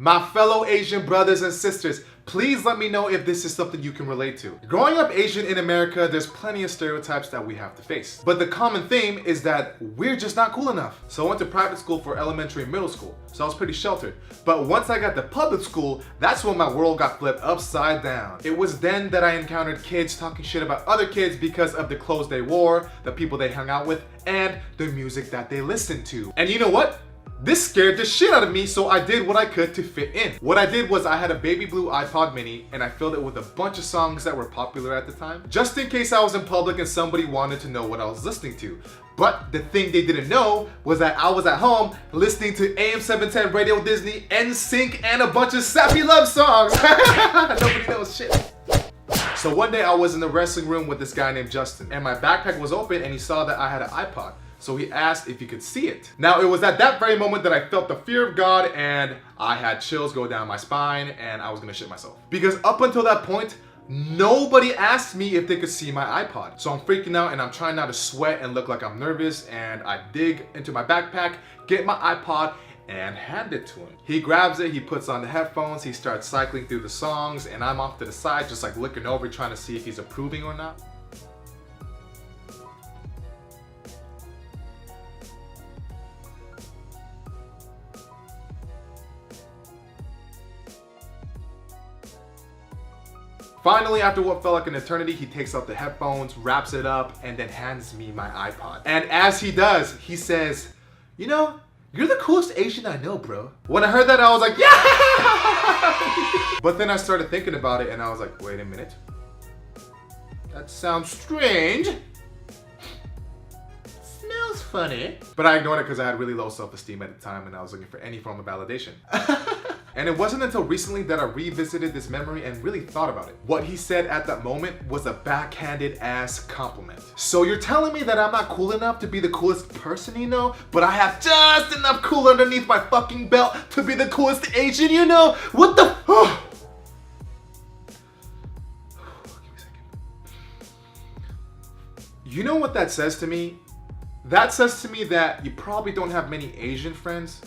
My fellow Asian brothers and sisters, please let me know if this is something you can relate to. Growing up Asian in America, there's plenty of stereotypes that we have to face. But the common theme is that we're just not cool enough. So I went to private school for elementary and middle school, so I was pretty sheltered. But once I got to public school, that's when my world got flipped upside down. It was then that I encountered kids talking shit about other kids because of the clothes they wore, the people they hung out with, and the music that they listened to. And you know what? This scared the shit out of me, so I did what I could to fit in. What I did was I had a baby blue iPod mini and I filled it with a bunch of songs that were popular at the time, just in case I was in public and somebody wanted to know what I was listening to. But the thing they didn't know was that I was at home listening to AM 710 Radio Disney, NSYNC, and a bunch of sappy love songs. Nobody knows shit. So one day I was in the wrestling room with this guy named Justin, and my backpack was open and he saw that I had an iPod. So he asked if he could see it. Now, it was at that very moment that I felt the fear of God and I had chills go down my spine and I was gonna shit myself. Because up until that point, nobody asked me if they could see my iPod. So I'm freaking out and I'm trying not to sweat and look like I'm nervous, and I dig into my backpack, get my iPod, and hand it to him. He grabs it, he puts on the headphones, he starts cycling through the songs, and I'm off to the side just like looking over trying to see if he's approving or not. Finally, after what felt like an eternity, he takes out the headphones, wraps it up, and then hands me my iPod. And as he does, he says, "You know, you're the coolest Asian I know, bro." When I heard that, I was like, yeah! But then I started thinking about it and I was like, wait a minute. That sounds strange. Smells funny. But I ignored it because I had really low self-esteem at the time and I was looking for any form of validation. And it wasn't until recently that I revisited this memory and really thought about it. What he said at that moment was a backhanded ass compliment. So you're telling me that I'm not cool enough to be the coolest person you know, but I have just enough cool underneath my fucking belt to be the coolest Asian you know? What the f- Give me a second. You know what that says to me? That says to me that you probably don't have many Asian friends.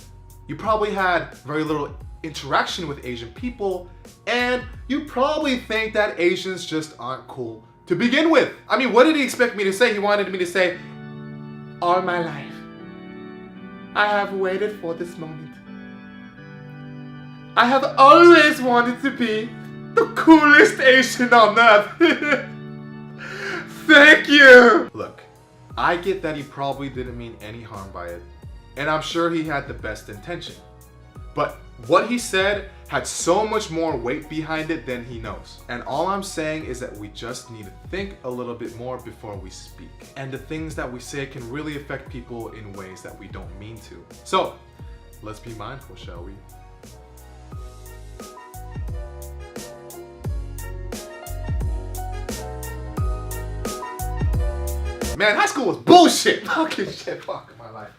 You probably had very little interaction with Asian people, and you probably think that Asians just aren't cool to begin with. I mean, what did he expect me to say? He wanted me to say, "All my life, I have waited for this moment. I have always wanted to be the coolest Asian on earth. Thank you." Look, I get that he probably didn't mean any harm by it, and I'm sure he had the best intention. But what he said had so much more weight behind it than he knows. And all I'm saying is that we just need to think a little bit more before we speak. And the things that we say can really affect people in ways that we don't mean to. So, let's be mindful, shall we? Man, high school was bullshit. Fucking shit, fuck my life.